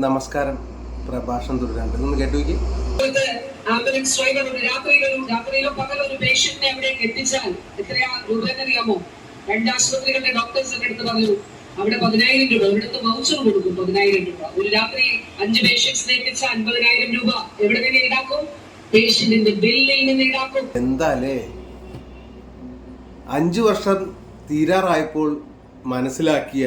നമസ്കാരം. പ്രഭാഷണം തുടരാണ്ട് ഒന്ന് കേട്ടുവെക്കി. ആംബുലൻസ് ഡ്രൈവർ രാത്രിയിലോ പകലൊരു പേഷ്യന്റിനെ എവിടേക്ക് എത്തിച്ചാൽ എത്രയാ രൂപയെന്നറിയാമോ? 2 ആശുപത്രികളുടെ ഡോക്ടേഴ്സ് ഒക്കെ എടുത്ത് പറഞ്ഞു അവിടെ 10,000 രൂപ, ഒരിടത്ത് വൗച്ചർ കൊടുക്കും 10,000 രൂപ. ഒരു രാത്രി 5 പേഷ്യൻസിനെ എത്തിച്ച 50,000 രൂപ എവിടെ നിന്ന് ഈടാക്കും? പേഷ്യന്റിന്റെ ബില്ലിൽ നിന്ന് ഈടാക്കും. എന്താലേ 5 വർഷം തീരാറായപ്പോൾ മനസ്സിലാക്കിയ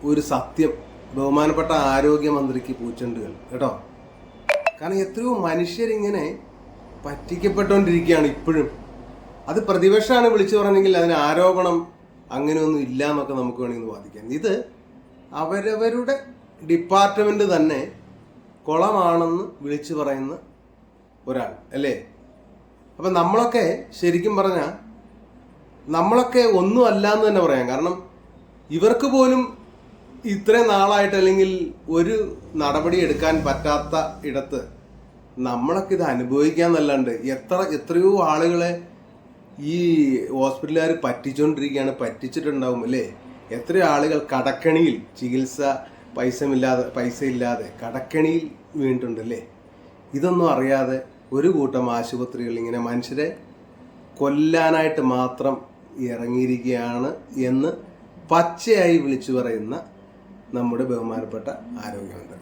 ഒരു സത്യം ബഹുമാനപ്പെട്ട ആരോഗ്യമന്ത്രിക്ക് പൂച്ചെണ്ടുകൾ കേട്ടോ. കാരണം എത്രയോ മനുഷ്യരിങ്ങനെ പറ്റിക്കപ്പെട്ടുകൊണ്ടിരിക്കുകയാണ് ഇപ്പോഴും. അത് പ്രതിപക്ഷമാണ് വിളിച്ചു പറഞ്ഞെങ്കിൽ അതിന് ആരോപണം അങ്ങനെയൊന്നും ഇല്ല എന്നൊക്കെ നമുക്ക് വേണമെങ്കിൽ വാദിക്കാം. ഇത് അവരവരുടെ ഡിപ്പാർട്ട്മെന്റ് തന്നെ കുളമാണെന്ന് വിളിച്ചു പറയുന്ന ഒരാൾ അല്ലേ. അപ്പം നമ്മളൊക്കെ ശരിക്കും പറഞ്ഞാൽ നമ്മളൊക്കെ ഒന്നും അല്ല എന്ന് തന്നെ പറയാം. കാരണം ഇവർക്ക് പോലും ഇത്രയും നാളായിട്ട് അല്ലെങ്കിൽ ഒരു നടപടി എടുക്കാൻ പറ്റാത്ത ഇടത്ത് നമ്മളൊക്കെ ഇത് അനുഭവിക്കാന്നല്ലാണ്ട് എത്രയോ ആളുകളെ ഈ ഹോസ്പിറ്റലുകാർ പറ്റിച്ചിട്ടുണ്ടാവും അല്ലേ. എത്രയോ ആളുകൾ കടക്കണിയിൽ ചികിത്സ പൈസ ഇല്ലാതെ കടക്കണിയിൽ വീണിട്ടുണ്ടല്ലേ. ഇതൊന്നും അറിയാതെ ഒരു കൂട്ടം ആശുപത്രികൾ ഇങ്ങനെ മനുഷ്യരെ കൊല്ലാനായിട്ട് മാത്രം ഇറങ്ങിയിരിക്കുകയാണ് എന്ന് പച്ചയായി വിളിച്ചു പറയുന്ന നമ്മുടെ ബഹുമാനപ്പെട്ട ആരോഗ്യമന്ത്രി.